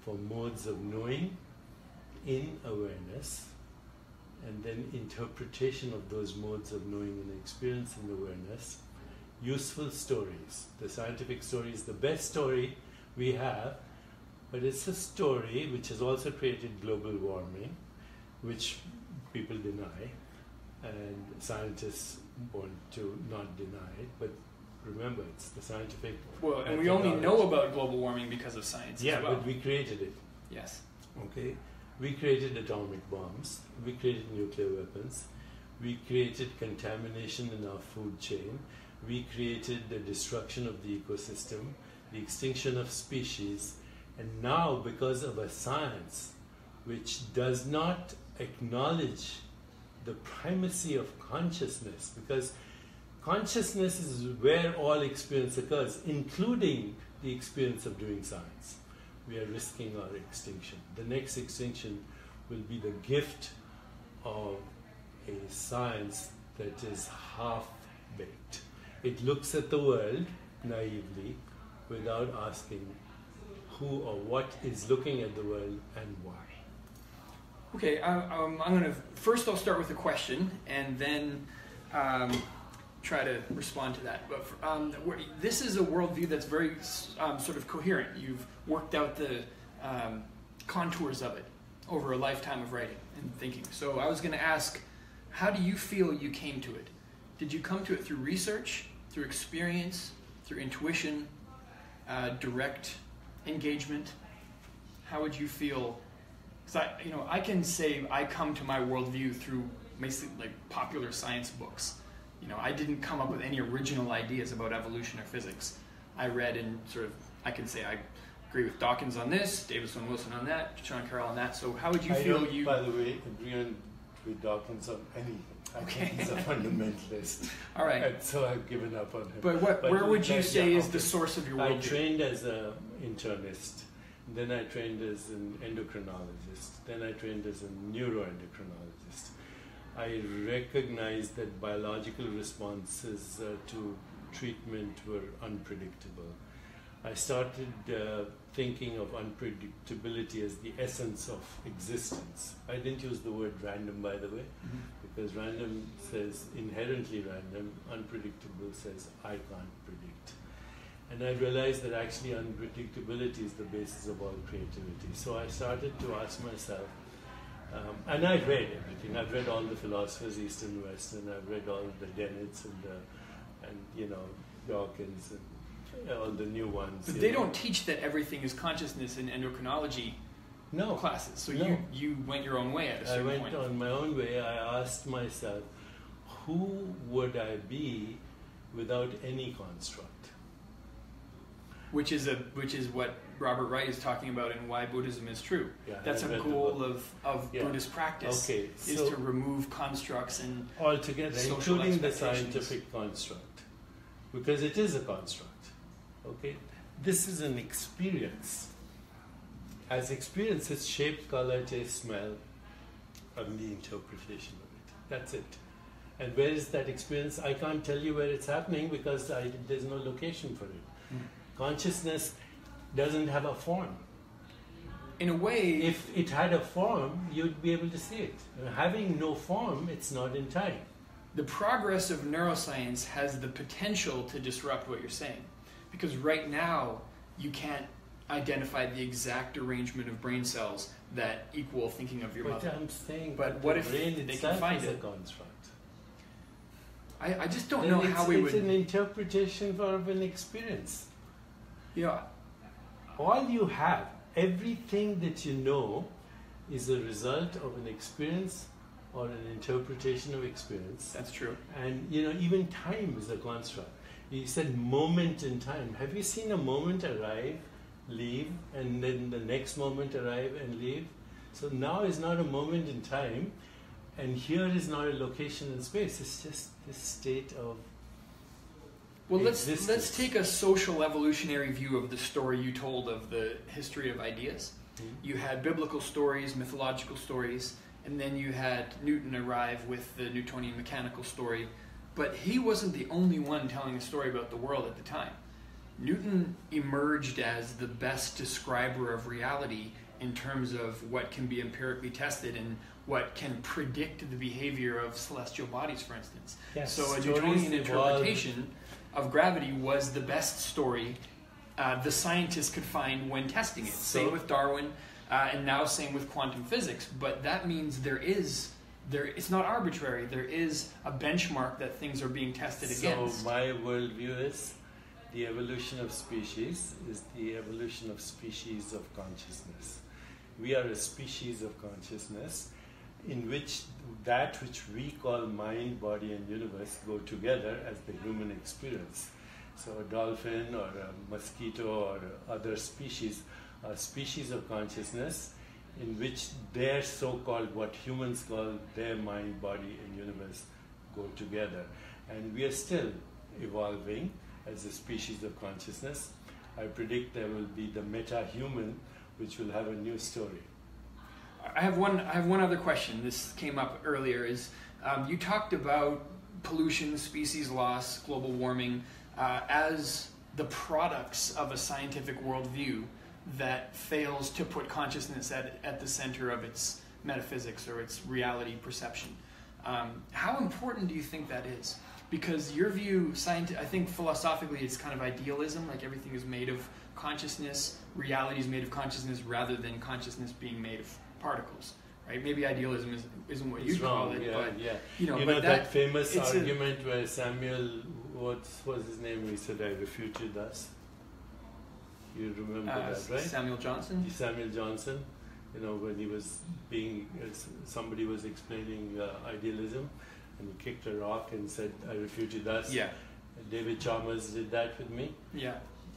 for modes of knowing in awareness, and then interpretation of those modes of knowing and experience in awareness. Useful stories. The scientific story is the best story we have, but it's a story which has also created global warming, which people deny, and scientists want to not deny it, but remember, it's the scientific. Well, and we only know about global warming because of science. Yeah, as well. but we created it. Yes. Okay, we created atomic bombs. We created nuclear weapons. We created contamination in our food chain. We created the destruction of the ecosystem, the extinction of species, and now because of a science which does not acknowledge the primacy of consciousness, because consciousness is where all experience occurs, including the experience of doing science. We are risking our extinction. The next extinction will be the gift of a science that is half-baked. It looks at the world naively without asking who or what is looking at the world and why. Okay, I'm going to, first I'll start with a question and then try to respond to that. But this is a worldview that's very sort of coherent. You've worked out the contours of it over a lifetime of writing and thinking. So I was going to ask, how do you feel you came to it? Did you come to it through research, through experience, through intuition, direct engagement? How would you feel? Because I can say I come to my worldview through basically like popular science books. I didn't come up with any original ideas about evolution or physics. I read and I can say I agree with Dawkins on this, Davison Wilson on that, Sean Carroll on that. So how would you feel by the way, agree with Dawkins on anything. I think he's a fundamentalist. All right. And so I've given up on him. But where would you say is the source of your worldview? I trained as an internist. Then I trained as an endocrinologist. Then I trained as a neuroendocrinologist. I recognized that biological responses to treatment were unpredictable. I started thinking of unpredictability as the essence of existence. I didn't use the word random, by the way, because random says inherently random, unpredictable says I can't predict. And I realized that actually unpredictability is the basis of all creativity. So I started to ask myself, and I read everything. I've read all the philosophers, East and West, and I've read all the Dennett's and you know, Dawkins and all the new ones. But they don't teach that everything is consciousness in endocrinology classes. So you went your own way at a certain point. I went on my own way. I asked myself, who would I be without any construct? Which is what Robert Wright is talking about in Why Buddhism is True. Yeah, that's a goal of Buddhist practice, is to remove constructs and altogether, including the scientific construct, because it is a construct. Okay, this is an experience. As experience, it's shape, color, taste, smell, and the interpretation of it. That's it. And where is that experience? I can't tell you where it's happening because there's no location for it. Consciousness doesn't have a form. In a way, if it had a form, you'd be able to see it. Having no form, it's not in time. The progress of neuroscience has the potential to disrupt what you're saying. Because right now, you can't identify the exact arrangement of brain cells that equal thinking of your mother. But I'm saying, but what if brain they can find is it? A construct. I just don't know how we would. It's an interpretation of an experience. Yeah. All you have, everything that you know, is a result of an experience or an interpretation of experience. That's true. And you know, even time is a construct. You said moment in time. Have you seen a moment arrive, leave, and then the next moment arrive and leave? So now is not a moment in time, and here is not a location in space. It's just this state of existence. let's take a social evolutionary view of the story you told of the history of ideas. You had biblical stories, mythological stories, and then you had Newton arrive with the Newtonian mechanical story. But he wasn't the only one telling a story about the world at the time. Newton emerged as the best describer of reality in terms of what can be empirically tested and what can predict the behavior of celestial bodies, for instance. Yes, so a Newtonian interpretation of gravity was the best story the scientists could find when testing it. Same with Darwin, and now same with quantum physics. But that means it's not arbitrary. There is a benchmark that things are being tested against. So my worldview is the evolution of species is the evolution of species of consciousness. We are a species of consciousness in which that which we call mind, body, and universe go together as the human experience. So a dolphin or a mosquito or other species are species of consciousness in which their so-called, what humans call their mind, body, and universe go together. And we are still evolving as a species of consciousness. I predict there will be the meta-human, which will have a new story. I have one other question. This came up earlier. You talked about pollution, species loss, global warming as the products of a scientific worldview that fails to put consciousness at the center of its metaphysics or its reality perception. How important do you think that is? Because your view, I think philosophically it's kind of idealism, like everything is made of consciousness, reality is made of consciousness rather than consciousness being made of particles. Right? Maybe idealism isn't what you call it, but you know that famous argument where Samuel, what was his name? He said, "I refute you thus." You remember that, right? Samuel Johnson? Samuel Johnson, you know, when he was somebody was explaining idealism, and he kicked a rock and said, "I refute you thus." Yeah. And David Chalmers did that with me. Yeah.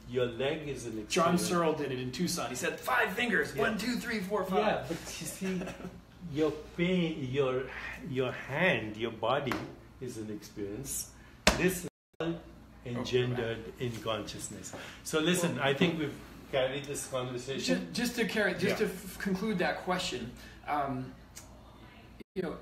Your leg is an experience. John Searle did it in Tucson. He said 5 fingers, 1, 2, 3, 4, 5. Yeah, but you see, your pain, your hand, your body is an experience. This is all engendered in consciousness. So listen, I think we've carried this conversation. Just to conclude that question,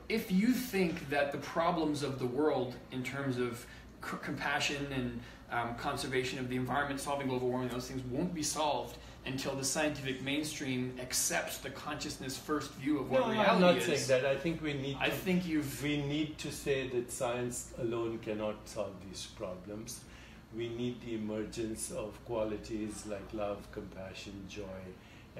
if you think that the problems of the world in terms of compassion and conservation of the environment, solving global warming, those things won't be solved until the scientific mainstream accepts the consciousness first view of what reality is. I'm not saying that. I think we need to, we need to say that science alone cannot solve these problems. We need the emergence of qualities like love, compassion, joy,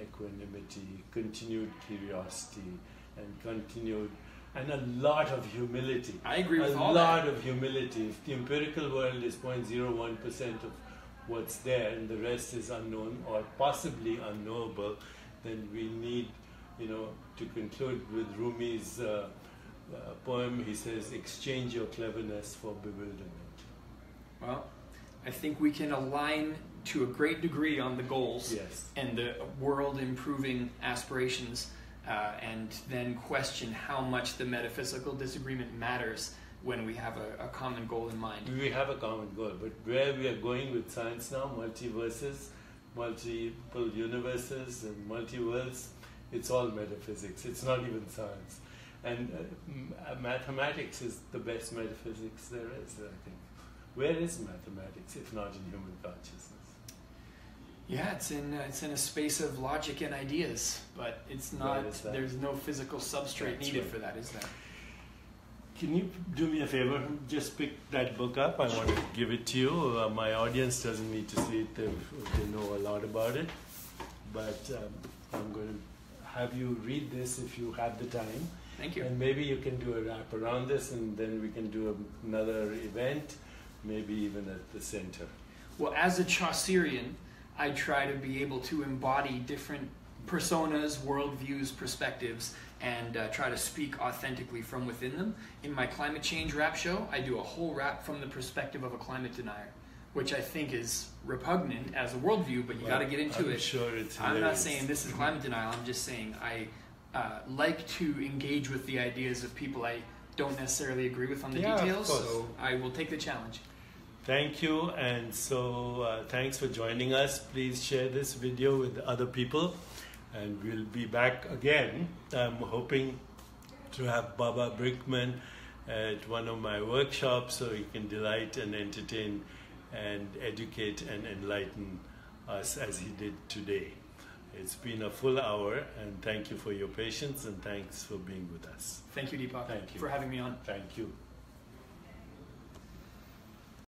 equanimity, continued curiosity, and a lot of humility. I agree with all that. A lot of humility. If the empirical world is 0.01% of what's there and the rest is unknown or possibly unknowable, then we need, to conclude with Rumi's poem, he says, exchange your cleverness for bewilderment. Well, I think we can align to a great degree on the goals and the world improving aspirations, and then question how much the metaphysical disagreement matters when we have a common goal in mind. We have a common goal, but where we are going with science now, multiverses, multiple universes and multiverse, it's all metaphysics. It's not even science. And mathematics is the best metaphysics there is, I think. Where is mathematics if not in human consciousness? Yeah, it's in a space of logic and ideas, but it's not. There's no physical substrate needed for that, is there? Can you do me a favor? Just pick that book up. I want to give it to you. My audience doesn't need to see it. They know a lot about it. But I'm going to have you read this if you have the time. Thank you. And maybe you can do a wrap around this, and then we can do another event, maybe even at the center. Well, as a Chaucerian, I try to be able to embody different personas, worldviews, perspectives, and try to speak authentically from within them. In my climate change rap show, I do a whole rap from the perspective of a climate denier, which I think is repugnant as a worldview, but you got to get into it. Sure it's I'm not saying this is climate denial. I'm just saying I like to engage with the ideas of people I don't necessarily agree with on the details, so I will take the challenge. Thank you, and so thanks for joining us. Please share this video with other people, and we'll be back again. I'm hoping to have Baba Brinkman at one of my workshops so he can delight and entertain and educate and enlighten us as he did today. It's been a full hour, and thank you for your patience, and thanks for being with us. Thank you, Deepak, Thank you for having me on. Thank you.